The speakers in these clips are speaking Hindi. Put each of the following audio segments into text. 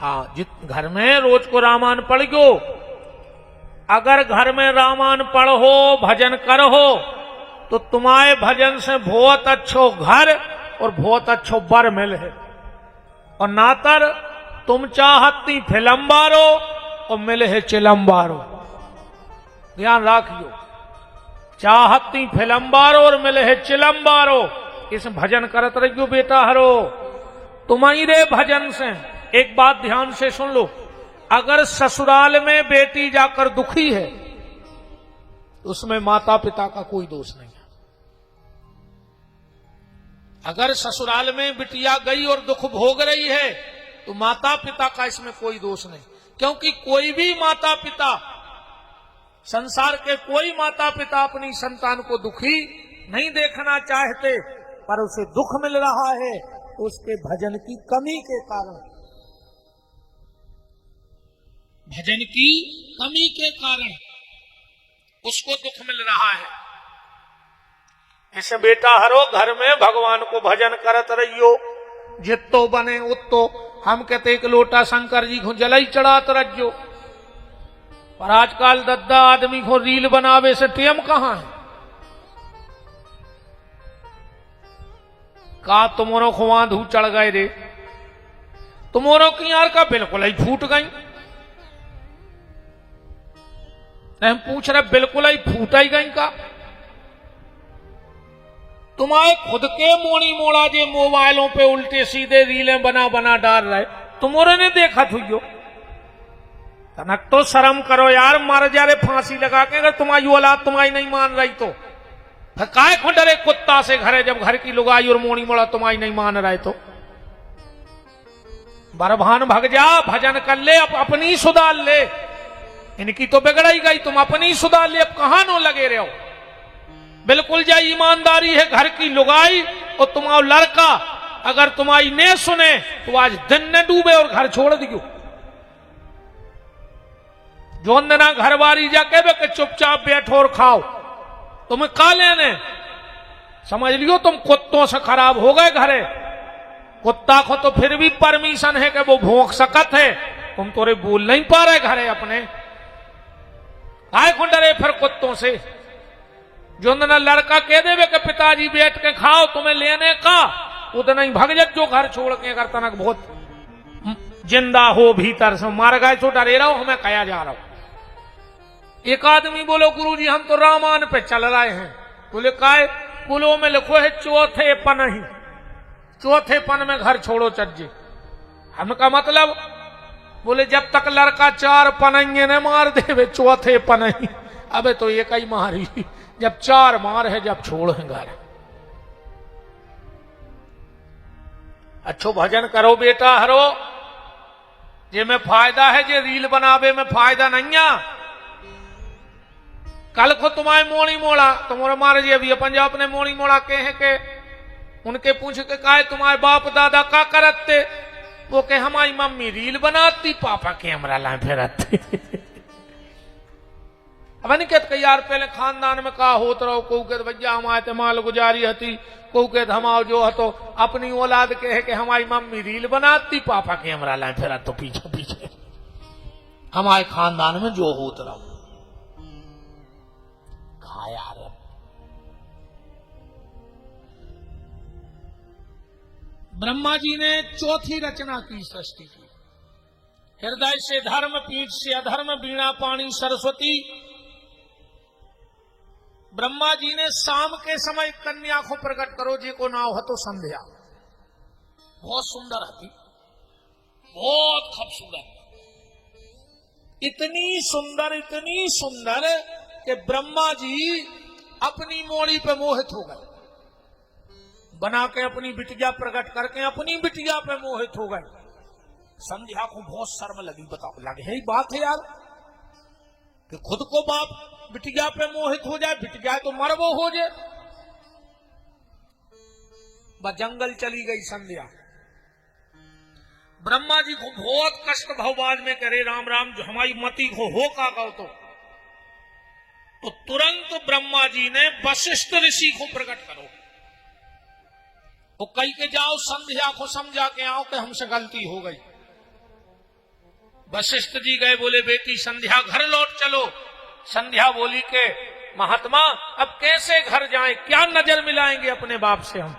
हाँ, जित घर में रोज को रामायण पढ़ गयो, अगर घर में रामायण पढ़ो भजन करो तो तुम्हारे भजन से बहुत अच्छो घर और बहुत अच्छो बर मिल है। और नातर तुम चाहती फिल्म बारो और मिले है चिलम बारो। ध्यान रखियो, चाहती फिल्म बारो और मिले है चिलम बारो। इस भजन करत रहियो बेटा हरो तुम्हारे भजन से। एक बात ध्यान से सुन लो, अगर ससुराल में बेटी जाकर दुखी है तो उसमें माता पिता का कोई दोष नहीं है। अगर ससुराल में बिटिया गई और दुख भोग रही है तो माता पिता का इसमें कोई दोष नहीं, क्योंकि कोई भी माता पिता, संसार के कोई माता पिता अपनी संतान को दुखी नहीं देखना चाहते, पर उसे दुख मिल रहा है तो उसके भजन की कमी के कारण, भजन की कमी के कारण उसको दुख मिल रहा है। इसे बेटा हरो घर में भगवान को भजन करत रहियो, जितो बने उतो। हम कहते एक लोटा शंकर जी को जलाई चढ़ात रहियो, पर आजकल दद्दा आदमी को रील बनावे से टेम कहां है। का तुमरो खुआ धू चढ़ गए रे, तुमरो की यार का बिल्कुल ही फूट गई। हम पूछ रहे बिल्कुल ही फूट ही गई का। तुम्हारे खुद के मोड़ी मोड़ा जे मोबाइलों पे उल्टे सीधे रीलें बना बना डाल रहे, तुमरे ने देखा थुयो। तनक तो शर्म करो यार, मर जा रे फांसी लगा के। अगर तुम्हारी औलाद तुम्हारी नहीं मान रही तो काय खो डरे कुत्ता से घरे, जब घर की लुगाई और मोड़ी मोड़ा तुम्हारी नहीं मान रहे तो बरभान भग जा, भजन कर ले, अपनी सुधार ले। इनकी तो बिगड़ ही गई, तुम अपनी सुधार ले। अब कहां नो लगे रहे हो। बिल्कुल जा ईमानदारी है घर की लुगाई और तुम्हारा लड़का अगर तुम्हारी ने सुने तो आज दिन न डूबे और घर छोड़ दियो। जो अंदना घर बारी जाके के चुपचाप बैठो और खाओ, तुम्हें का लेने। समझ लियो तुम कुत्तों से खराब हो गए घरे। कुत्ता को तो फिर भी परमिशन है कि वो भौंक सकत है, तुम तोरे बोल नहीं पा रहे घरे अपने। काय को डरे फिर कुत्तों से। जो ना लड़का कह देवे कि पिताजी बैठ के खाओ तुम्हें लेने का, उतना ही भग जा जो घर छोड़ के। अगर तनक बहुत जिंदा हो भीतर से, मार गए तो डरे रहो, हमें कया जा रहा हूं। एक आदमी बोलो गुरुजी हम तो रामायण पे चल रहे हैं। बोले काय? बोलो में लिखो है चौथे पन ही, चौथे पन में घर छोड़ो चज्जे। हमका मतलब बोले जब तक लड़का 4 पनंगे न मार देवे चौथे पन ही। अबे तो एक ही मारी, जब 4 मार है जब छोड़ है घर। अच्छो भजन करो बेटा हरो, जे में फायदा है, जे रील बनावे में फायदा नहीं है। कल को तुम्हारे मोड़ी मोड़ा तुम्हारे मारे जे भी पंजाब ने मोड़ी मोड़ा के हैं के उनके पूछ के काहे तुम्हारे बाप दादा का करते, वो के हमारी मम्मी रील बनाती, पापा कैमरा ला फिरते। अब नहीं कहते यार पहले खानदान में का होत रहो, को कहते भैया हमारे माल गुजारी हती, को कहते हमारा जो हतो अपनी औलाद के है कि हमारी मम्मी रील बनाती, पापा कैमरा ला फिर तो पीछे पीछे। हमारे खानदान में जो होत रहो खा यार। ब्रह्मा जी ने चौथी रचना की सृष्टि की। हृदय से धर्म, पीठ से अधर्म, वीणा पाणी सरस्वती। ब्रह्मा जी ने शाम के समय कन्या को प्रकट करो जी को नाव हतो संध्या। बहुत सुंदर हती, बहुत खूबसूरत, इतनी सुंदर कि ब्रह्मा जी अपनी मोड़ी पे मोहित हो गए। बना के अपनी बिटिया प्रकट करके अपनी बिटिया पे मोहित हो गए। संध्या को बहुत शर्म लगी। बताओ, लगे ही बात है यार कि खुद को बाप बिटिया पे मोहित हो जाए, बिटिया तो मरबो हो जाए। बस जंगल चली गई संध्या। ब्रह्मा जी को बहुत कष्ट भवबाद में करे राम राम जो हमारी मती हो का गौ तो तुरंत ब्रह्मा जी ने वशिष्ठ ऋषि को प्रकट करो। वो कही के जाओ संध्या को समझा के आओ कि हमसे गलती हो गई। वशिष्ठ जी गए, बोले बेटी संध्या घर लौट चलो। संध्या बोली के महात्मा अब कैसे घर जाएं, क्या नजर मिलाएंगे अपने बाप से हम,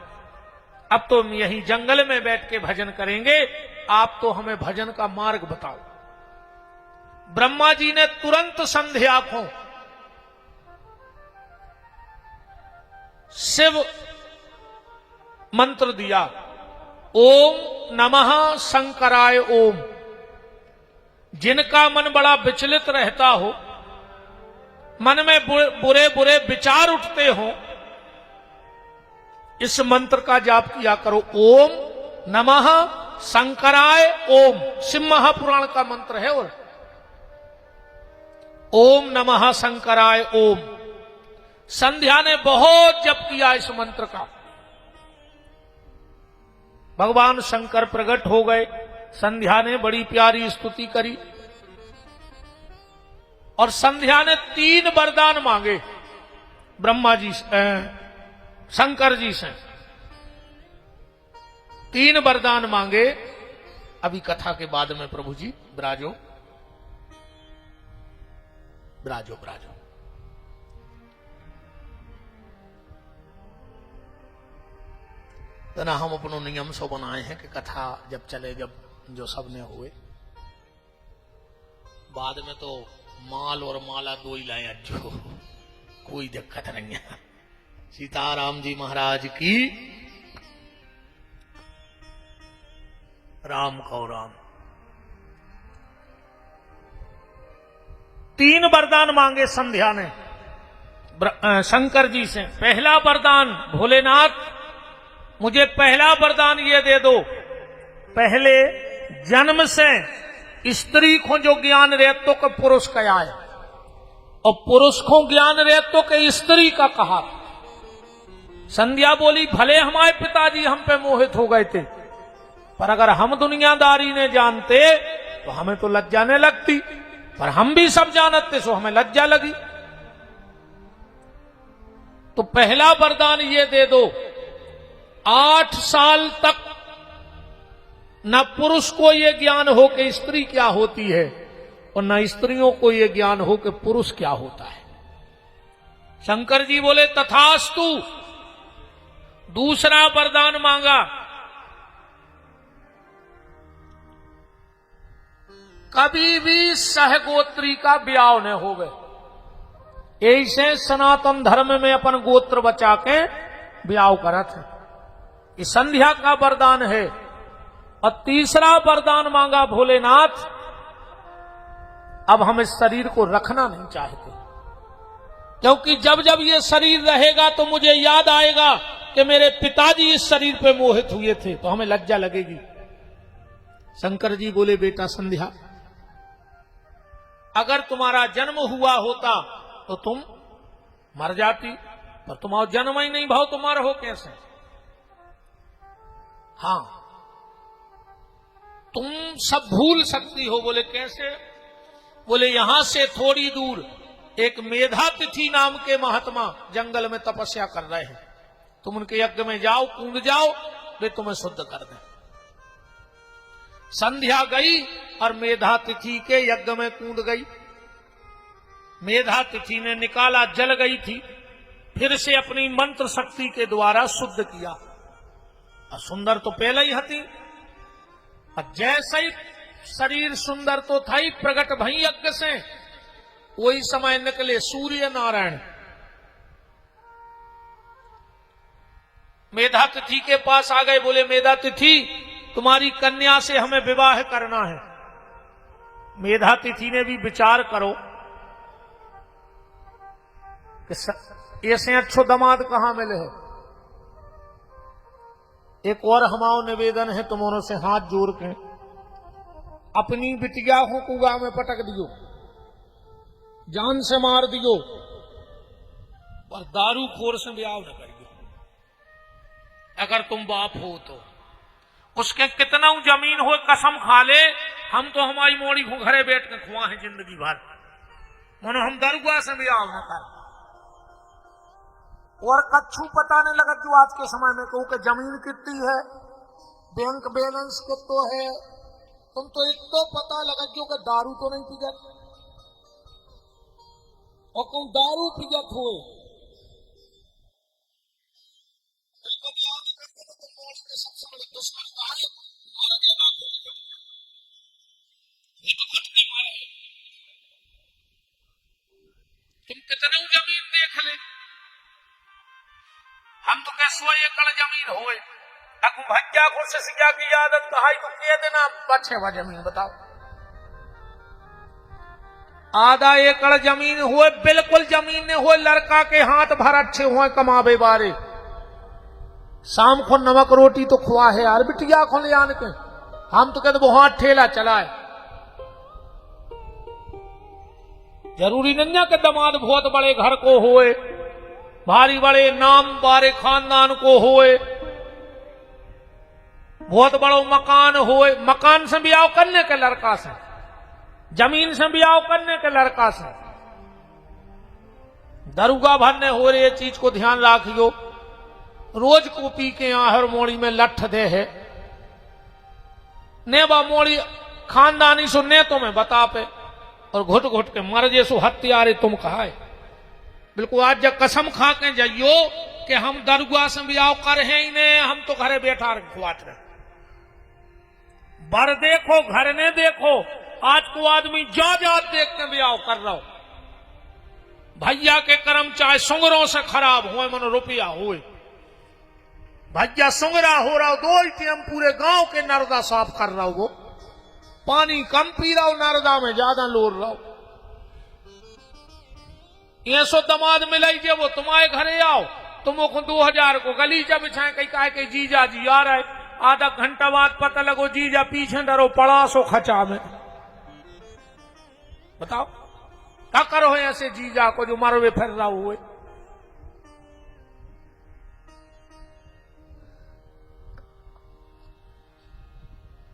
अब तो हम यही जंगल में बैठ के भजन करेंगे, आप तो हमें भजन का मार्ग बताओ। ब्रह्मा जी ने तुरंत संध्या को शिव मंत्र दिया, ओम नमः शंकराय ओम। जिनका मन बड़ा विचलित रहता हो, मन में बुरे बुरे विचार उठते हो, इस मंत्र का जाप किया करो, ओम नमः शंकराय ओम। शिव महापुराण का मंत्र है। और ओम नमः शंकराय ओम। संध्या ने बहुत जप किया इस मंत्र का। भगवान शंकर प्रकट हो गए। संध्या ने बड़ी प्यारी स्तुति करी और संध्या ने 3 वरदान मांगे ब्रह्मा जी से, शंकर जी से 3 वरदान मांगे। अभी कथा के बाद में प्रभु जी विराजो विराजो विराजो। तो ना हम अपनो नियम सो बनाए हैं कि कथा जब चले, जब जो सबने हुए, बाद में तो माल और माला 2 ही लाए जो, कोई दिक्कत नहीं है। सीताराम जी महाराज की राम को राम। 3 वरदान मांगे संध्या ने शंकर जी से। पहला वरदान, भोलेनाथ मुझे पहला वरदान ये दे दो, पहले जन्म से स्त्री को जो ज्ञान रहतो के पुरुष का आए, और पुरुष को ज्ञान रहतो के स्त्री का कहा। संध्या बोली भले हमारे पिताजी हम पे मोहित हो गए थे, पर अगर हम दुनियादारी ने जानते तो हमें तो लज्जा नहीं लगती, पर हम भी सब जानते सो हमें लज्जा लगी। तो पहला वरदान ये दे दो, 8 साल तक न पुरुष को ये ज्ञान हो कि स्त्री क्या होती है, और न स्त्रियों को ये ज्ञान हो कि पुरुष क्या होता है। शंकर जी बोले तथास्तु। दूसरा वरदान मांगा, कभी भी सहगोत्री का ब्याह न होवे। ऐसे सनातन धर्म में अपन गोत्र बचा के ब्याह करत है। ये संध्या का वरदान है। और तीसरा वरदान मांगा भोलेनाथ, अब हम इस शरीर को रखना नहीं चाहते, क्योंकि जब जब ये शरीर रहेगा तो मुझे याद आएगा कि मेरे पिताजी इस शरीर पे मोहित हुए थे, तो हमें लज्जा लगेगी। शंकर जी बोले बेटा संध्या, अगर तुम्हारा जन्म हुआ होता तो तुम मर जाती, पर तुम्हारा जन्म ही नहीं भाव, तुम मर हो कैसे? हां, तुम सब भूल सकती हो। बोले कैसे? बोले यहां से थोड़ी दूर एक मेधातिथि नाम के महात्मा जंगल में तपस्या कर रहे हैं, तुम उनके यज्ञ में जाओ, कूद जाओ, वे तुम्हें शुद्ध कर दें। संध्या गई और मेधातिथि के यज्ञ में कूद गई। मेधातिथि ने निकाला, जल गई थी, फिर से अपनी मंत्र शक्ति के द्वारा शुद्ध किया। और सुंदर तो पहले ही हती, और जैसे ही शरीर सुंदर तो था ही, प्रकट भई यज्ञ से, वही समय निकले सूर्य नारायण। मेधातिथि के पास आ गए, बोले मेधातिथि तुम्हारी कन्या से हमें विवाह करना है। मेधातिथि ने भी विचार करो कि ऐसे अच्छो दामाद कहां मिले है। एक और हमारा निवेदन है तुमों से हाथ जोड़ के, अपनी बिटिया को कुआं में पटक दियो, जान से मार दियो, पर दारू खोर से ब्याह न करियो। अगर तुम बाप हो तो उसके कितना जमीन हो कसम खा ले, हम तो हमारी मोड़ी को घरे बैठ के खुआ है जिंदगी भर, मानो हम दरुआ से ब्याह न कर। और कच्छू पता नहीं लगा जो आज के समय में कहूं कि जमीन कितनी है, बैंक बैलेंस कितो है, तुम तो एक तो पता लगा क्यों कि दारू तो नहीं पी जाती, और कहूं दारू पी जात हो सबसे बड़े दुश्मन का है। तुम कितने जमीन देख ले, हम तो कह 100 एकड़ जमीन होए, अकु भज्जा को सिया की आदत कहाई तो के देना बचे वा जमीन बताओ। आधा एकड़ जमीन हुए, बिल्कुल जमीन ने हुए, लड़का के हाथ भर अच्छे हुए कमावे बारे, शाम को नमक रोटी तो खुआ है यार बिटिया को ले आन के, हम तो कहते वो हाथ ठेला चलाए। जरूरी नहीं है कि दामाद बहुत बड़े घर को होए, भारी बड़े नाम बारे खानदान को होए, बहुत बड़ो मकान होए, मकान से ब्याह करने के लड़का से, जमीन से ब्याह करने के लड़का से। दरुगा भरने हो रही चीज को ध्यान रखियो, रोज को पी के आहर मोड़ी में लठ दे है ने बा मोड़ी खानदानी सो ने तो मैं बता पे, और घुट घुट के मर जैसो हत्यारे तुम कहा। बिल्कुल आज जब कसम खा के जाइयो कि हम दरुआ से ब्याह कर हैं ही ने, हम तो घरे बैठा खुआत रहे। बर देखो घर ने देखो, आज को आदमी जा देख के ब्याह कर रहा हो। भैया के कर्म चाहे सुंगरों से खराब हुए मनो रुपया हुए, भैया सुंगरा हो रहा हो, 2 टाइम पूरे गांव के नर्दा साफ कर रहा हो, वो पानी कम पी रहा हो, नर्दा में ज्यादा लोर रहा हो। ये सो दमाद मिलाई जे वो तुम्हारे घरे आओ, तुम 2000 को गलीचा बिछाए कहीं कहे के जीजा जी आ रहा है, आधा घंटा बाद पता लगो जीजा पीछे डरो पड़ा सो खचा में। बताओ क्या करो ऐसे जीजा को जो मरवे फिर रहा हुए।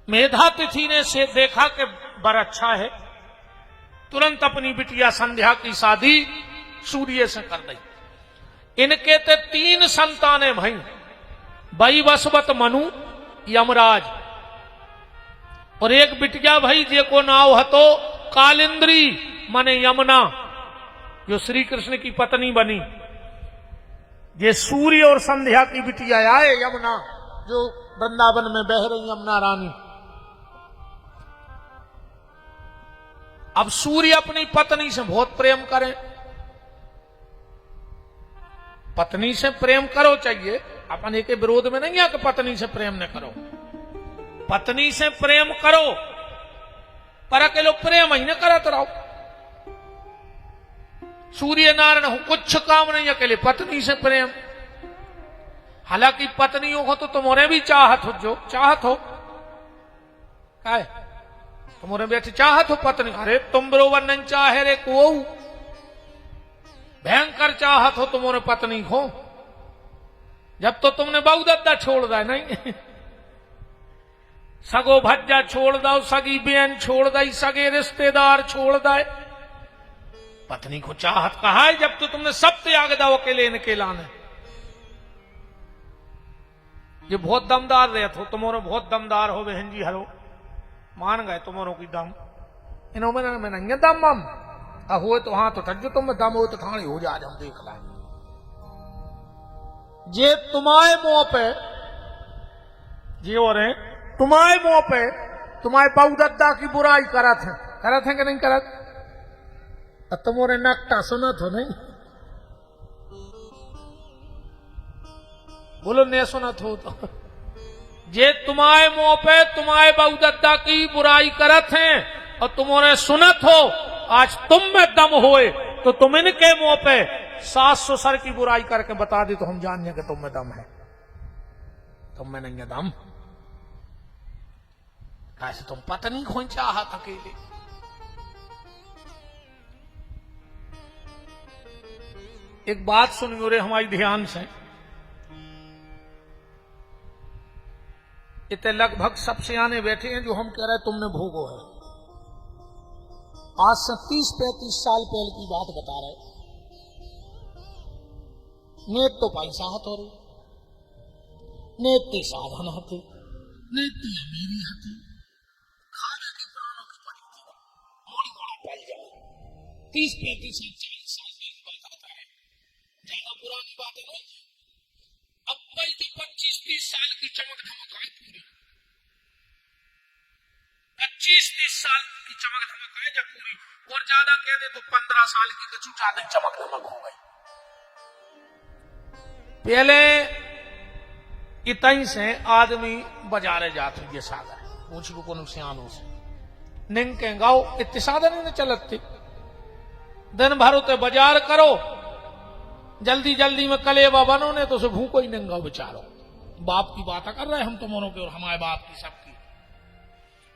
मेधा तिथि ने से देखा कि बर अच्छा है, तुरंत अपनी बिटिया संध्या की शादी सूर्य से कर दी। इनके ते 3 संतानें भई, बई वसवत मनु यमराज, और एक बिटिया भाई जे को नाव हतो कालिंद्री माने यमुना, जो श्री कृष्ण की पत्नी बनी। ये सूर्य और संध्या की बिटिया आए यमुना, जो वृंदावन में बह रही यमुना रानी। अब सूर्य अपनी पत्नी से बहुत प्रेम करें, पत्नी से प्रेम करो चाहिए, अपन एक विरोध में नहीं है कि पत्नी से प्रेम न करो, पत्नी से प्रेम करो, पर अकेलो प्रेम ही न करत रहो। सूर्य नारायण हो कुछ काम नहीं, अकेले पत्नी से प्रेम। हालांकि पत्नियों को तो तुम्हारे भी चाहत हो, जो चाहत हो क्या है, तुम्हारे बैठे चाहत हो पत्नी, अरे तुम बरोबर नहीं चाहे रे को, भयंकर चाहत हो तुम्हारे पत्नी को, जब तो तुमने बहु दद्दा छोड़ दा नहीं, सगो भज्जा छोड़ दो, सगी बहन छोड़ दी, सगे रिश्तेदार छोड़ दे, पत्नी को चाहत कहा है, जब तो तुमने सब त्याग दो अकेले इनके लाने। ये बहुत दमदार रहते हो, तुम्हारे बहुत दमदार हो बहन जी, हलो मान गए तुम्हारों की दम, इन्होंने में नहीं दम हम हो तो हाँ तो ठजो तुम दम हो तो ठाणी हो जा, हम देख लाए। जे तुम्हारे मुंह पे जे हो रहे तुम्हारे मुंह पे तुम्हारे बहु दद्दा की बुराई करत है कि नहीं करत, तुम्हारे नकटा सुनत हो नहीं, बोलो नहीं सुनत हो तो। जे तुम्हारे मुंह पे तुम्हारे बहु दद्दा की बुराई करत हैं और तुम्हारे सुनत हो, आज तुम में दम होए तो तुम इनके मुंह पे सास ससुर की बुराई करके बता दी तो हम जानिए कि तुम में दम है, तुम में नहीं है दम। कैसे तुम पत्नी को चाहत अकेले, एक बात सुनियो रे हमारी ध्यान से, इतने लगभग सब सियाने बैठे हैं जो हम कह रहे हैं तुमने भोगो है। आज से 30-35 साल पहले की बात बता रहे, नेत तो पैसा हतो रे, नेत ते साधन हते, नेत ते अमीरी हती, 30-35 साल 40 साल में की बात आता है, ज्यादा पुरानी बात है नहीं। अब भाई जो 25-30 साल की चमक धमक है पूरी, 25-30 साल की चमक धमक है जब पूरी, और ज्यादा कह दे तो 15 साल की कुछ ज्यादा चमक धमक हो गई। पहले इतई से आदमी बाजारे जाते ये सागर पूछ को कोनो सियानो से निंग के गाओ इतने साधन ही न चलते, दिन भर उते बाजार करो, जल्दी जल्दी में कलेवा बनो ने तो से भूखो ही नंगाओ बेचारो। बाप की बात कर रहे हम तुम्हारों के और हमारे बाप की सबकी।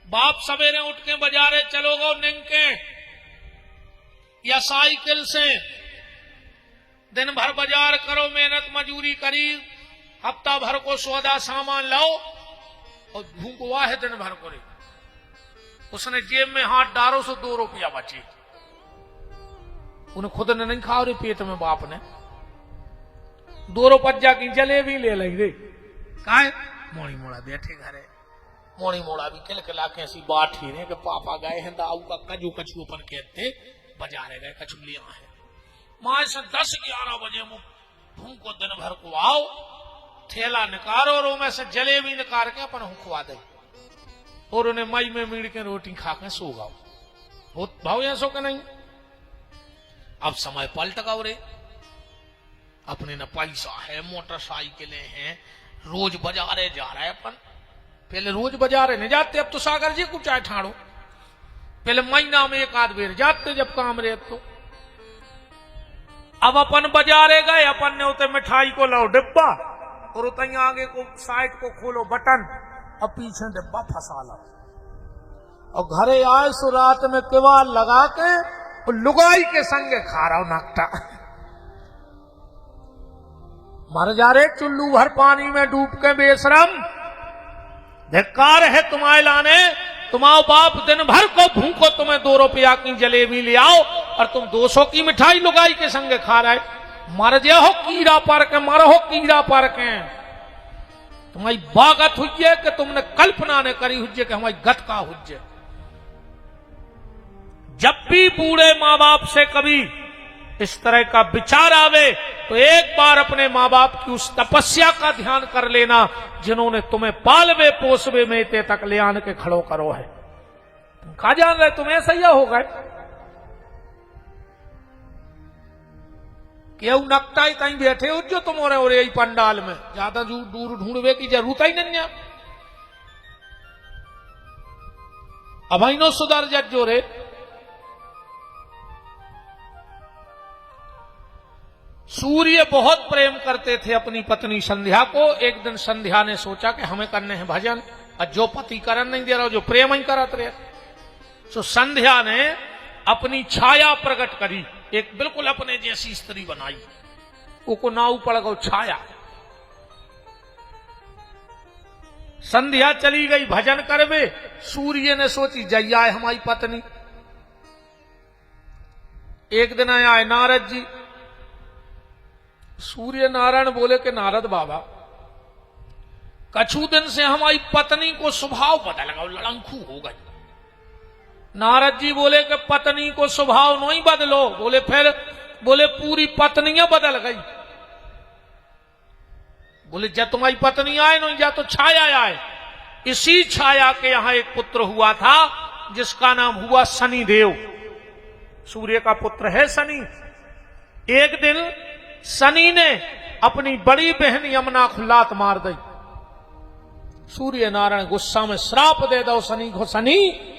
बाप सवेरे उठ के बाजारे चलोगे निंग के या साइकिल से, दिन भर बाजार करो, मेहनत मजूरी करी, हफ्ता भर को सौदा सामान लाओ और भूखवा है दिन भर को। उसने जेब में हाथ डालो सो 2 रुपया बचे, उन्हें खुद ने नहीं खाओ रे पेट में, बाप ने 2 रुपया की जलेबी ले ली रे। कहा मोड़ी मोड़ा बैठे घरे, मोड़ी मोड़ा भी खिलखिला के ऐसी बात ही रहे कि पापा गए हैं दाऊ का कजू कछू अपन कहते बाजारे गए कछु लिया है। माँ से 10-11 बजे भूखो दिन भर को आओ, थैला निकालो और में से जलेबी निकाल के अपन हुखवा दे और उन्हें मई में मीड़ के रोटी खा के सो गाओ। हो भाव या सो के नहीं। अब समय पलट गओ रे, अपने न पैसा है, मोटरसाइकिलें हैं, रोज बाजारे जा रहे अपन। पहले रोज बाजारे नहीं जाते, अब तो सागर जी को चाय ठाड़ो, पहले महीना में 1 आध बेर जाते जब काम रहे तो। अब अपन बाजारे गए, अपन ने उते मिठाई को लाओ डिब्बा और उतई आगे को साइड को खोलो बटन और पीछे डिब्बा फंसा लो और घरे आए सो रात में केवाल लगा के लुगाई के संगे खा रहा हूं नाकटा। मर जा रे चुल्लू भर पानी में डूब के बेशरम, धिक्कार है तुम्हारे लाने, तुम्हारा बाप दिन भर को भूखो तुम्हें 2 रुपया की जलेबी ले आओ और तुम 200 की मिठाई लुगाई के संगे खा रहे। मर जा हो कीड़ा पर के, मर हो कीड़ा पर के। तुम्हारी बागत हुई है कि तुमने कल्पना ने करी हुई कि हमारी गत का हुई। जब भी बूढ़े माँ बाप से कभी इस तरह का विचार आवे तो एक बार अपने माँ बाप की उस तपस्या का ध्यान कर लेना जिन्होंने तुम्हें पालवे पोसवे में इतने तक ले आने के खड़ो करो है। तुम कहा जान रहे तुम्हें ऐसा ही हो गए केहू नकटा ही कहीं बैठे हो जो तुम और यही पंडाल में, ज्यादा दूर ढूंढवे की जरूरत ही नहीं है। अब नो सुधर जज जो रे। सूर्य बहुत प्रेम करते थे अपनी पत्नी संध्या को। एक दिन संध्या ने सोचा कि हमें करने हैं भजन, और जो पति करन नहीं दे रहा, जो प्रेम ही करत रहे। तो संध्या ने अपनी छाया प्रकट करी, एक बिल्कुल अपने जैसी स्त्री बनाई, वो नाव पड़ गो छाया। संध्या चली गई भजन करवे, सूर्य ने सोची जैया है हमारी पत्नी। एक दिन आए नारद जी, सूर्य नारायण बोले कि नारद बाबा कछु दिन से हमारी पत्नी को स्वभाव बदल गया, लड़ंखू हो गई। नारद जी बोले कि पत्नी को स्वभाव नहीं बदलो। बोले फिर? बोले पूरी पत्नियां बदल गई। बोले जब तुम्हारी पत्नी आए नहीं जा तो छाया आए। इसी छाया के यहां एक पुत्र हुआ था जिसका नाम हुआ शनिदेव। सूर्य का पुत्र है शनि। एक दिन शनि ने अपनी बड़ी बहन यमुना को लात मार दी। सूर्य नारायण गुस्सा में श्राप दे दो शनि को, शनि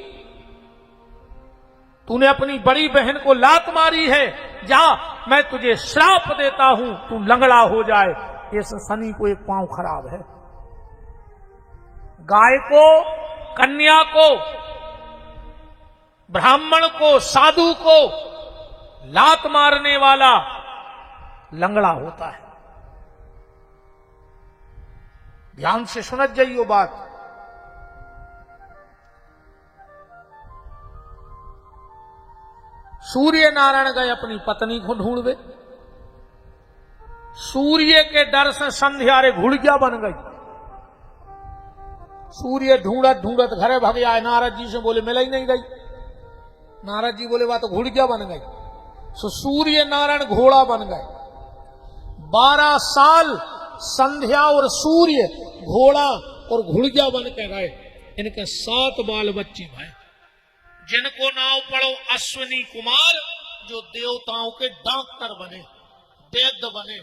तूने अपनी बड़ी बहन को लात मारी है, जा मैं तुझे श्राप देता हूं, तू लंगड़ा हो जाए। इस शनि को एक पांव खराब है। गाय को, कन्या को, ब्राह्मण को, साधु को लात मारने वाला लंगड़ा होता है। ध्यान से सुनत जाइयो बात। सूर्य नारायण गए अपनी पत्नी को ढूंढवे। सूर्य के डर से संध्या रे घुड़किया बन गई। सूर्य ढूंढत ढूंढत घरे भाग आए। नारद जी से बोले मिल ही नहीं गई। नारद जी बोले वह तो घुड़किया बन गई। सो सूर्य नारायण घोड़ा बन गए। 12 साल संध्या और सूर्य घोड़ा और घुड़िया बन के रहे। इनके 7 बाल बच्चे भाई, जिनको नाम पढ़ो अश्विनी कुमार, जो देवताओं के डॉक्टर बने, वैद्य बने।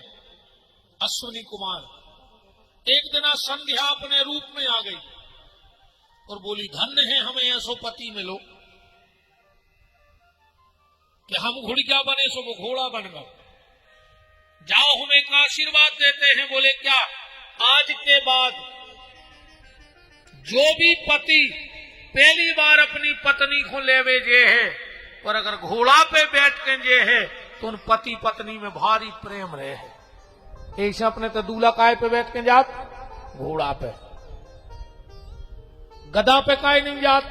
अश्विनी कुमार एक दिन संध्या अपने रूप में आ गई और बोली, धन्य है हमें ऐसो पति मिलो कि हम घुड़िया बने सो वो घोड़ा बन गए। जाओ हमें एक आशीर्वाद देते हैं। बोले क्या? आज के बाद जो भी पति पहली बार अपनी पत्नी को लेवे जे है, और अगर घोड़ा पे बैठ के जे है, तो उन पति पत्नी में भारी प्रेम रहे है। ऐसे अपने तो दूल्हा काय पे बैठ के जात? घोड़ा पे। गधा पे काय नहीं जात?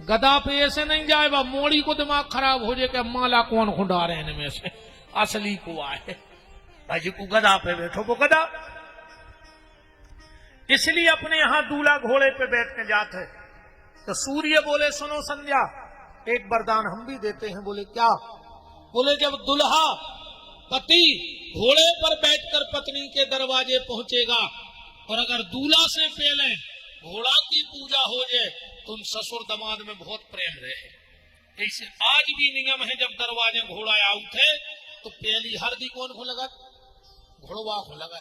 गधा पे ऐसे नहीं जाए बा मोड़ी को दिमाग खराब हो जाए कि माला कौन खुंडा रहे हैं इनमें से, असली को आए भाई को गधा पे बैठो वो गधा। इसलिए अपने यहां दूल्हा घोड़े पे बैठ के जाते। तो सूर्य बोले, सुनो संध्या, एक वरदान हम भी देते हैं। बोले क्या? बोले जब दुल्हा पति घोड़े पर बैठकर पत्नी के दरवाजे पहुंचेगा और अगर दूल्हा से पहले घोड़ा की पूजा हो जाए तो उन ससुर दमाद में बहुत प्रेम रहे। ऐसे आज भी नियम है, जब दरवाजे घोड़ा आउट है तो पहली हरदी कौन को लगा? घोड़वा को लगा,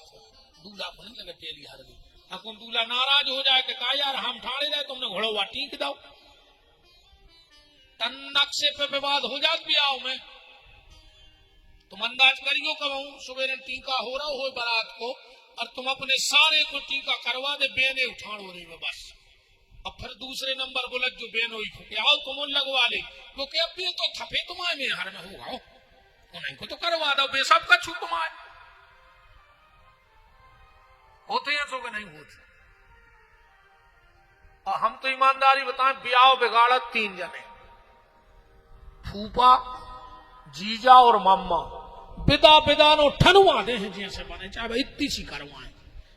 दूल्हा को नहीं लगा पहली हरदी। कौन दूल्हा नाराज हो जाए कि कहा यार हम ठाणे रहे, तुमने घोड़वा टीक दो, तन नक्शे पे विवाद हो जात ब्याह में। तुम अंदाज करियो कहूं सुबह टीका हो रहा हो बारात को और तुम अपने सारे को टीका करवा दे, बेने उठाड़ हो रही है बस। अब फिर दूसरे नंबर बोला जो बेनो ही फूके आओ तुम लगवा ले, क्योंकि अब भी तो थपे तुम्हारे में हर में होगा, उन्हीं को तो करवा दो, बेसब का छू तुम्हारे होते हैं सो नहीं होते। और हम तो ईमानदारी बताएं, ब्याह बिगाड़ा 3 जने, फूफा, जीजा और मम्मा। बिदा नो ठनवा दे हैं जैसे बने, चाहे भाई इतनी सी करवाएं।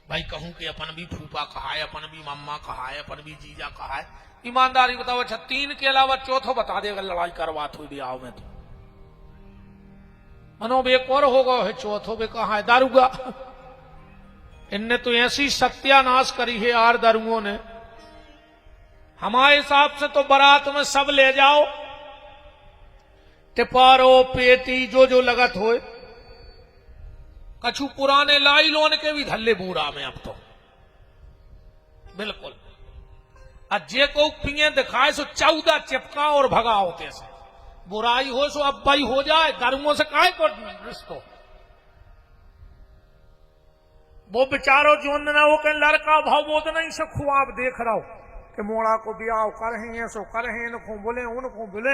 भाई कहूं कि अपन भी फूफा कहा है, अपन भी मम्मा कहा है, अपन भी जीजा कहा है। ईमानदारी बताओ, अच्छा 3 के अलावा चौथो बता देगा लड़ाई करवा हुई ब्याह में तो मनो एक और होगा है, चौथो भी कहा है दारूगा। इनने तो ऐसी सत्यानाश करी है यार दारुओं ने। हमारे हिसाब से तो बारात में सब ले जाओ, टिपारो पेटी जो लगत होए, कछु पुराने लाई लोन के भी धल्ले बूढ़ा में अब तो बिल्कुल। अज्जे को पिए दिखाए सो 14 चिपका और भगा होते से, बुराई हो सो अब्बाई हो जाए, दारुओं से काहे को रिश्तो। वो बेचारो जो ना वो कहीं लड़का भाव बोध नहीं से खुआब देख रहा हो कि मोड़ा को ब्याह कर हैं सो कर हैं, इनको बोले उनको बोले,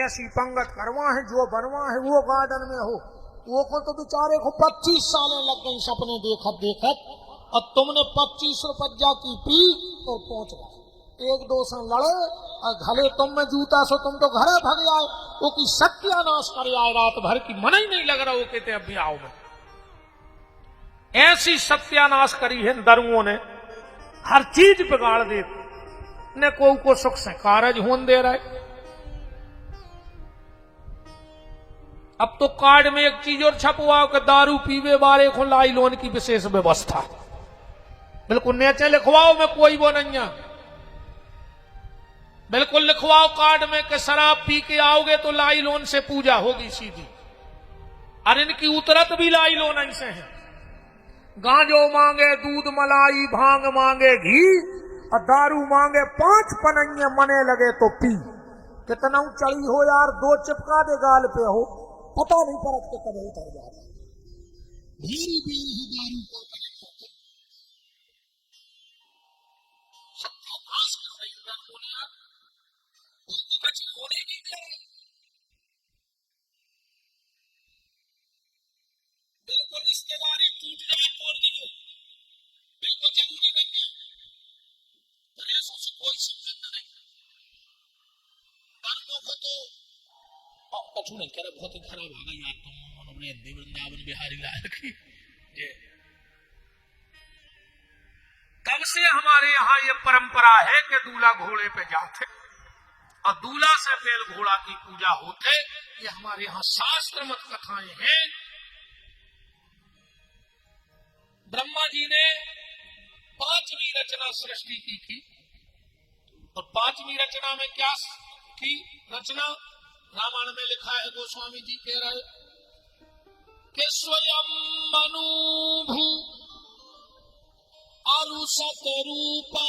ऐसी पंगत करवा है जो बनवा है वो गार्डन में हो। वो को तो बेचारे को 25 सालें लग गई सपने देखत, और तुमने 25 रुपया की पी और पहुंच गए। 1-2 से लड़े और घले तुम में जूता सो तुम तो घरे भग आए, वो की सत्यानाश कर आए रात भर की, मन ही नहीं लग रहा वो कहते अब ब्याह में। ऐसी सत्यानाश करी है दरुओं ने, हर चीज बिगाड़ दे, न को सुख से कारज होन दे रहे। अब तो कार्ड में एक चीज और छपवाओ कि दारू पीवे वाले को लाई लोन की विशेष व्यवस्था, बिल्कुल नीचे लिखवाओ में कोई वो नहीं है, बिल्कुल लिखवाओ कार्ड में कि शराब पी के आओगे तो लाई लोन से पूजा होगी सीधी। और इनकी उतरत भी लाई लोन ऐसे है, गांजो मांगे दूध मलाई, भांग मांगे घी, और दारू मांगे 5 पनैये, मने लगे तो पी। कितना चढ़ी हो यार, 2 चिपका दे गाल पे हो, पता नहीं परत के कब उतर जाता। धीरे धीरे दारू को बिल्कुल रिश्तेदारी टूट जाए तोड़ दी, बिल्कुल जरूरी नहीं है, प्रयासों से कोई संबंध नहीं। कर्मों को तो कछु नहीं करे, बहुत ही खराब आ गई यार तुम अपने वृंदावन बिहारी लाल की। तब से हमारे यहाँ ये परंपरा है कि दूल्हा घोड़े पे जाते, और दूल्हा से बैल घोड़ा की पूजा होते। ये हमारे यहां शास्त्र मत कथाएं हैं। ब्रह्मा जी ने 5वीं रचना सृष्टि की थी, और 5वीं रचना में क्या की रचना रामायण में लिखा है। गोस्वामी जी कह रहे कि स्वयं मनु अरु सतरूपा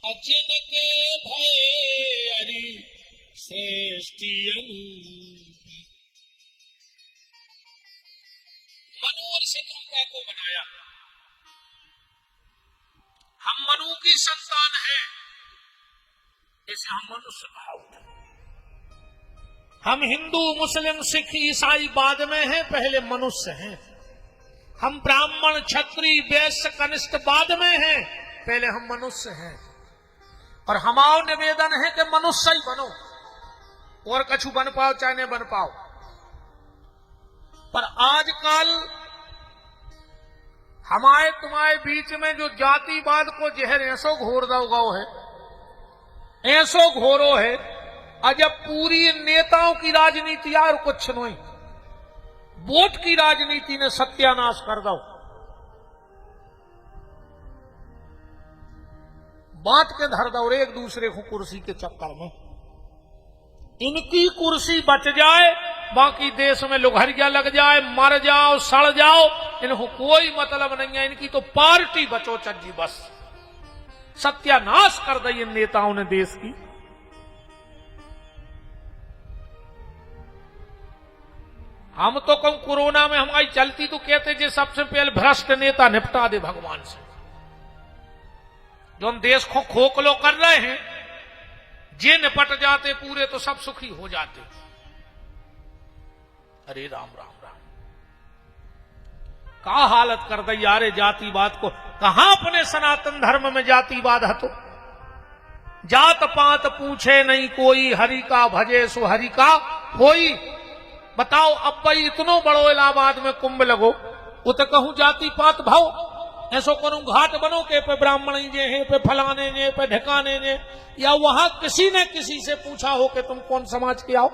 अजिन के भय हरि श्रेष्ठी मनु और शत्रुपा को बनाया। हम मनु की संतान हैं, इसे हम मनुष्य भाव। हम हिंदू मुस्लिम सिख ईसाई बाद में हैं, पहले मनुष्य हैं। हम ब्राह्मण क्षत्रिय वैश्य कनिष्ठ बाद में हैं, पहले हम मनुष्य हैं। और हमारा निवेदन है कि मनुष्य ही बनो, और कछु बन पाओ चाहे नहीं बन पाओ। पर आजकल हमारे तुम्हारे बीच में जो जातिवाद को जहर ऐसो घोर दो गौ है, ऐसो घोरो है। अजब पूरी नेताओं की राजनीति और कुछ नहीं, वोट की राजनीति ने सत्यानाश कर दो। बांट के धर दो एक दूसरे को कुर्सी के चक्कर में। इनकी कुर्सी बच जाए, बाकी देश में लुघरिया लग जाए, मर जाओ सड़ जाओ, इनको कोई मतलब नहीं है। इनकी तो पार्टी बचो चज्जी, बस सत्यानाश कर दी इन नेताओं ने देश की। हम तो कहूं कोरोना में हमारी चलती तो कहते जे सबसे पहले भ्रष्ट नेता निपटा दे भगवान से। जो हम देश को खोखलो कर रहे हैं, जे निपट जाते पूरे तो सब सुखी हो जाते। अरे राम राम राम, का हालत कर दी यारे जातिवाद को। कहां अपने सनातन धर्म में जातिवाद है? तो जात पात पूछे नहीं कोई, हरि का भजे सो हरि का होई। बताओ अब भाई इतनो बड़ो इलाहाबाद में कुंभ लगो, वो तो कहूं जाति पात भाव ऐसो करूं घाट बनो के पे ब्राह्मण जे हैं, पे फलाने ने, पे ढिकाने ने, या वहां किसी ने किसी से पूछा हो कि तुम कौन समाज के आओ?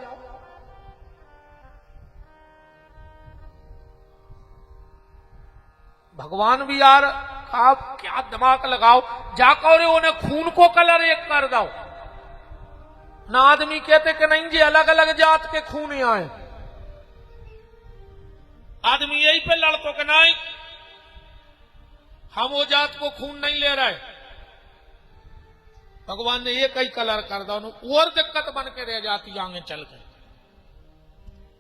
भगवान भी यार आप क्या दिमाग लगाओ, जाकर उन्हें खून को कलर एक कर दो ना। आदमी कहते कि नहीं जी अलग अलग जात के खून आए, आदमी यही पे लड़तो कि नहीं हम वो जात को खून नहीं ले रहे। भगवान ने ये कई कलर कर दो, और दिक्कत बन के रह जाती आगे चल के।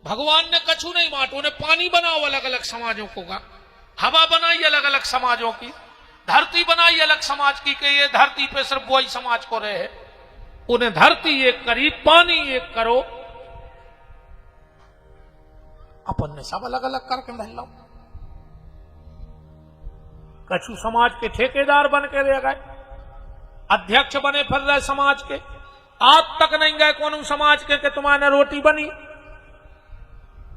भगवान ने कछु नहीं बांटो, उन्हें पानी बनाओ अलग अलग समाजों को, हवा बनाई अलग अलग समाजों की, धरती बनाई अलग समाज की कि ये धरती पे सिर्फ वही समाज को रहे। उन्हें धरती एक करी, पानी एक करो, अपन ने सब अलग अलग करके धर लो। कछु समाज के ठेकेदार बन के रह गए, अध्यक्ष बने फिर रहे समाज के। आज तक नहीं गए कौन समाज के कि तुम्हारे रोटी बनी,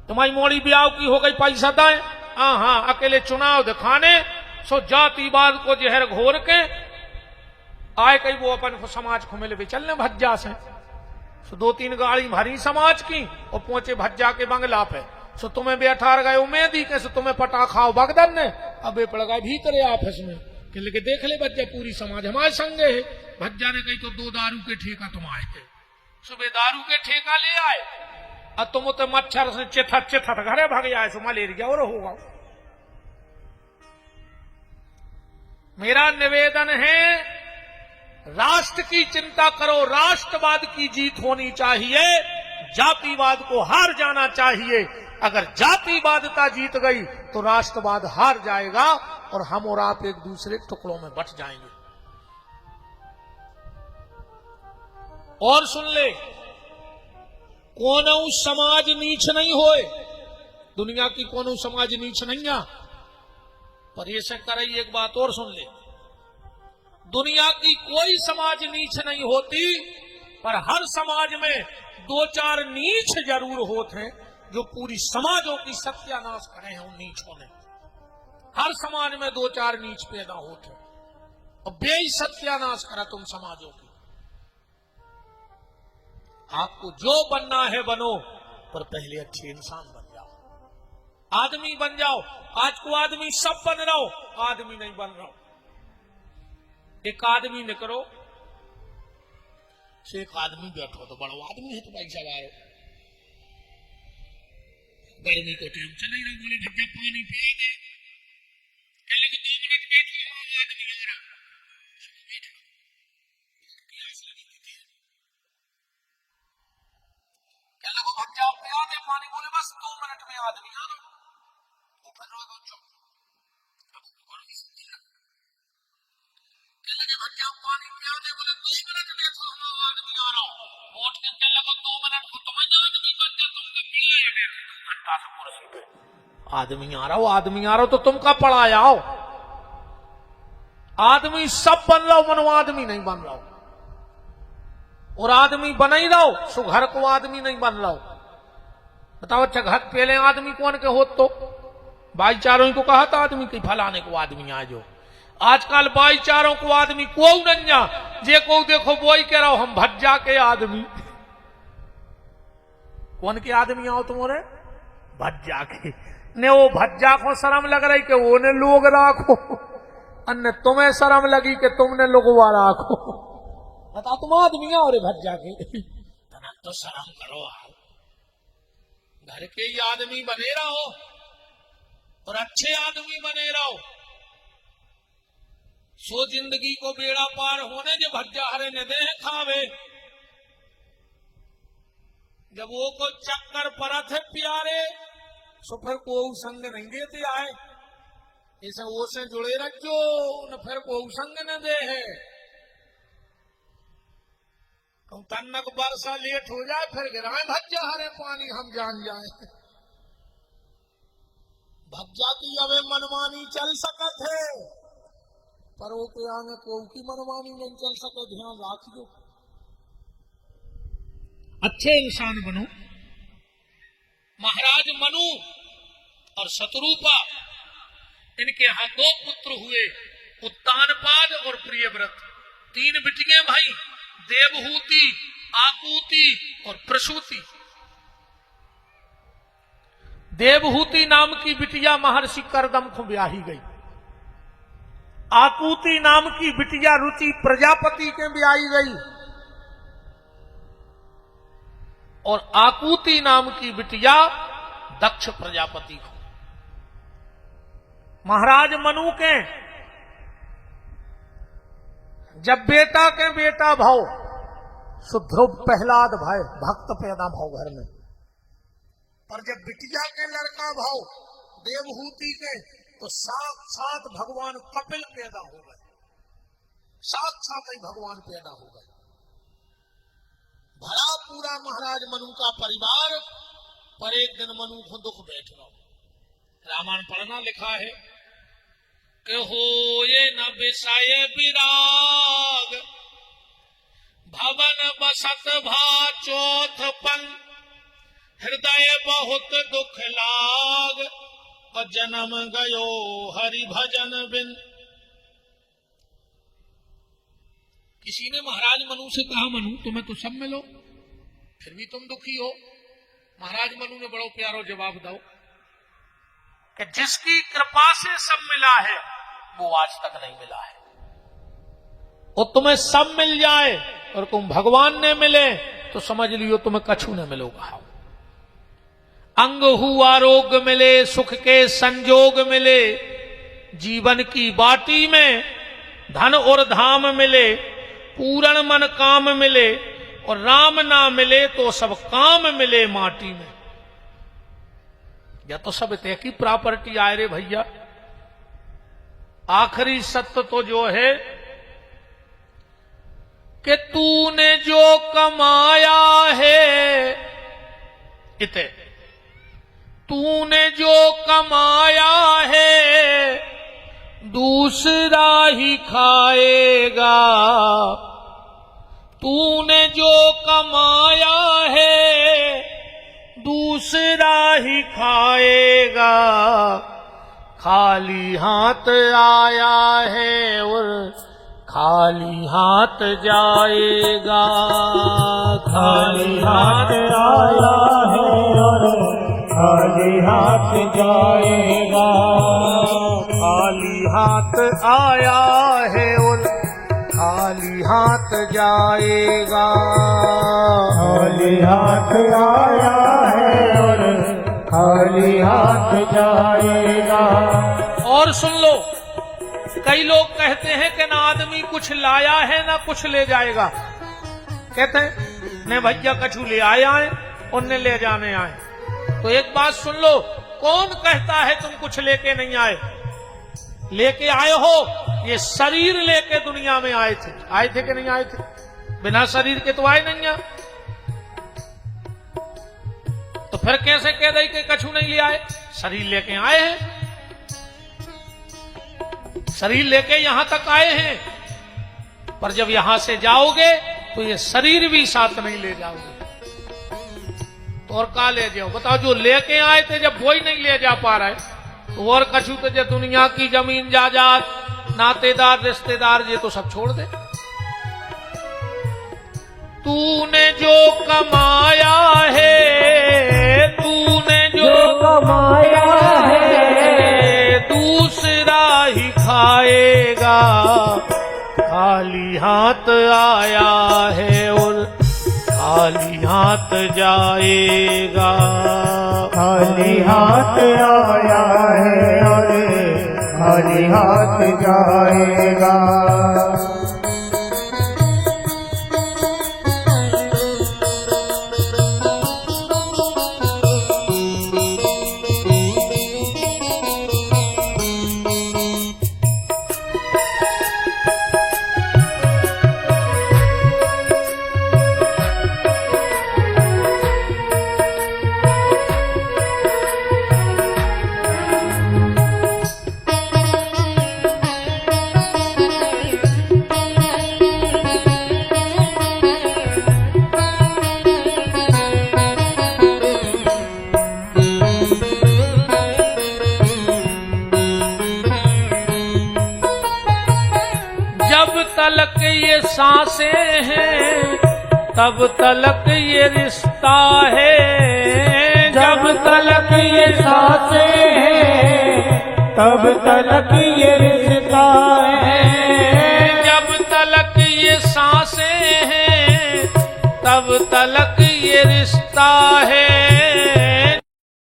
तुम्हारी मोड़ी ब्याह की हो गई, पैसा दें। हाँ अकेले चुनाव दिखाने सो जातिवाद को जहर घोर के आए कई वो अपन को समाज को मिले चलने भज्जा से। सो 2-3 गाड़ी भरी समाज की और पहुंचे भज्जा के बंगला पे। सो तुम्हें बैठा गए उम्मीद ही के तुम्हें पटा खाओ बगदन ने, अब पड़ गए भीतर ऑफिस में कि लेके देख ले बच्चे पूरी समाज हमारे संग है। भज्जा ने कही तो 2 दारू के ठेका तुम आए थे, सुबह दारू के ठेका ले आए और तुम तो मच्छर से चिथत घरे भाग जाए, सो मलेरिया और होगा। मेरा निवेदन है राष्ट्र की चिंता करो, राष्ट्रवाद की जीत होनी चाहिए, जातिवाद को हार जाना चाहिए। अगर जातिवादता जीत गई तो राष्ट्रवाद हार जाएगा और हम और आप एक दूसरे टुकड़ों में बट जाएंगे। और सुन ले, कोनो समाज नीच नहीं होए, दुनिया की कोनो समाज नीच नहीं है। पर ये से करे एक बात और सुन ले, दुनिया की कोई समाज नीच नहीं होती, पर हर समाज में 2-4 नीच जरूर होते हैं जो पूरी समाजों की सत्यानाश करे हैं। उन नीचों ने हर समाज में 2-4 नीच पैदा होते हैं और बेई सत्यानाश करा तुम समाजों की। आपको जो बनना है बनो, पर पहले अच्छे इंसान बन जाओ, आदमी बन जाओ। आज को आदमी सब बन रहा हो, आदमी नहीं बन रहा हो। एक आदमी न करो से एक आदमी बैठो तो बड़ो आदमी है, तो भाई सवार गर्मी को टाइम चला ही रहा, बोले भैया पानी पिया दे, कहले कि 2 मिनट बैठो, आदमी आ रहा बैठो, प्यास लगी थी, कहले को भैया पिया दे पानी, बोले बस 2 मिनट में आदमी आ रहा, वो फिर रो चुप, भैया पानी पिया दे, बोले 2 मिनट में तो हम आदमी आ रहा हूं, उठ के कहले को 2 मिनट को तुम्हें आदमी बन जा, तुमको मिलने लगे घंटा से कुर्सी पे, आदमी आ रहा हो, आदमी आ रहा हो तो तुम का पड़ा आओ। आदमी सब बन रहा हो, मनो आदमी नहीं बन रहा हो, और आदमी बना ही रहो सो घर को आदमी नहीं बन रहा हो। बताओ अच्छा घर पहले आदमी कौन के हो, तो भाईचारों को कहा था आदमी की फलाने को आदमी आ जाओ। आजकल भाईचारों को आदमी को नंजा जे को देखो वो ही कह रहा हो हम भज्जा के आदमी। कौन के आदमी आओ तुम्हारे? भज्जा के ने, वो भज्जा को शर्म लग रही कि वो ने लोग राखो, अन्य तुम्हें शर्म लगी कि तुमने लोगवा राखो। बता तुम आदमी आओ रे भज्जा के, तो शर्म करो, घर के ही आदमी बने रहो और अच्छे आदमी बने रहो, सो जिंदगी को बेड़ा पार होने जो भज्जा हरे ने दे खावे, जब वो को चक्कर परत है प्यारे सो फिर को संग नहीं देते आए, इसे वो से जुड़े रखो न फिर को संग न दे है। तन्नक बरसा लेट हो जाए फिर गिराए भज्जा हरे पानी हम जान जाए। भज्जा की अवे मनमानी चल सकत है, पर वो के आगे को की मनमानी नहीं चल सके, ध्यान रखियो। अच्छे इंसान बनो। महाराज मनु और शत्रुपा, इनके यहां 2 पुत्र हुए, उत्तानपाद और प्रियव्रत, 3 बिटियां भाई, देवहूति, आकूति और प्रसूति। देवहूति नाम की बिटिया महर्षि करदम को ब्याही गई, आकूति नाम की बिटिया रुचि प्रजापति के ब्याही गई, और आकूति नाम की बिटिया दक्ष प्रजापति को। महाराज मनु के जब बेटा के बेटा भाव सुध्रुव प्रहलाद भाई भक्त पैदा भाव घर में, पर जब बिटिया के लड़का भाव देवहूति के तो साक्षात भगवान कपिल पैदा हो गए, साक्षात ही भगवान पैदा हो गए। भरा पूरा महाराज मनु का परिवार, पर एक दिन मनु को दुख बैठ रहा, रामायण पढ़ना लिखा है कि हो ये न विषय विराग, भवन बसत भा चौथ पन, हृदय बहुत दुख लाग, और जन्म गयो हरि भजन बिन। किसी ने महाराज मनु से कहा मनु तुम्हें तो सब मिलो फिर भी तुम दुखी हो। महाराज मनु ने बड़ो प्यारो जवाब दो कि जिसकी कृपा से सब मिला है वो आज तक नहीं मिला है, और तुम्हें सब मिल जाए और तुम भगवान ने मिले तो समझ लियो तुम्हें कछु न मिलोगा। अंग हुआ आरोग्य मिले, सुख के संजोग मिले, जीवन की बाटी में धन और धाम मिले, पूर्ण मन काम मिले, और राम ना मिले तो सब काम मिले माटी में। या तो सब तय की प्रॉपर्टी आए रे भैया। आखिरी सत्य तो जो है कि तूने जो कमाया है, इते तूने जो कमाया है दूसरा ही खाएगा, तूने जो कमाया है दूसरा ही खाएगा, खाली हाथ आया है और खाली हाथ जाएगा। खाली हाथ आया है और खाली हाथ जाएगा। खाली हाथ आया है और खाली हाथ जाएगा। खाली हाथ आया है और खाली हाथ जाएगा। और सुन लो, कई लोग कहते हैं कि ना आदमी कुछ लाया है ना कुछ ले जाएगा। कहते हैं ने भैया कछु ले आए आए और ने ले जाने आए। तो एक बात सुन लो, कौन कहता है तुम कुछ लेके नहीं आए? लेके आए हो, ये शरीर लेके दुनिया में आए थे। आए थे कि नहीं आए थे? बिना शरीर के तो आए नहीं है। तो फिर कैसे कह दे कि कछु नहीं ले आए? शरीर लेके आए हैं, शरीर लेके यहां तक आए हैं, पर जब यहां से जाओगे तो ये शरीर भी साथ नहीं ले जाओगे। तो और का ले जाओ? बताओ, जो लेके आए थे जब वो ही नहीं ले जा पा रहे तो और कछु तो जो दुनिया की जमीन जायदाद, नातेदार, रिश्तेदार, ये तो सब छोड़ दे। तूने जो कमाया है, तूने जो कमाया है दूसरा ही खाएगा। खाली हाथ आया है और खाली हाथ जाएगा। खाली हाथ आया है और खाली हाथ जाएगा। तलक ये सांसें हैं तब तलक ये रिश्ता है। जब तलक ये सांसें हैं तब तलक ये रिश्ता है। जब तलक ये सांसें हैं तब तलक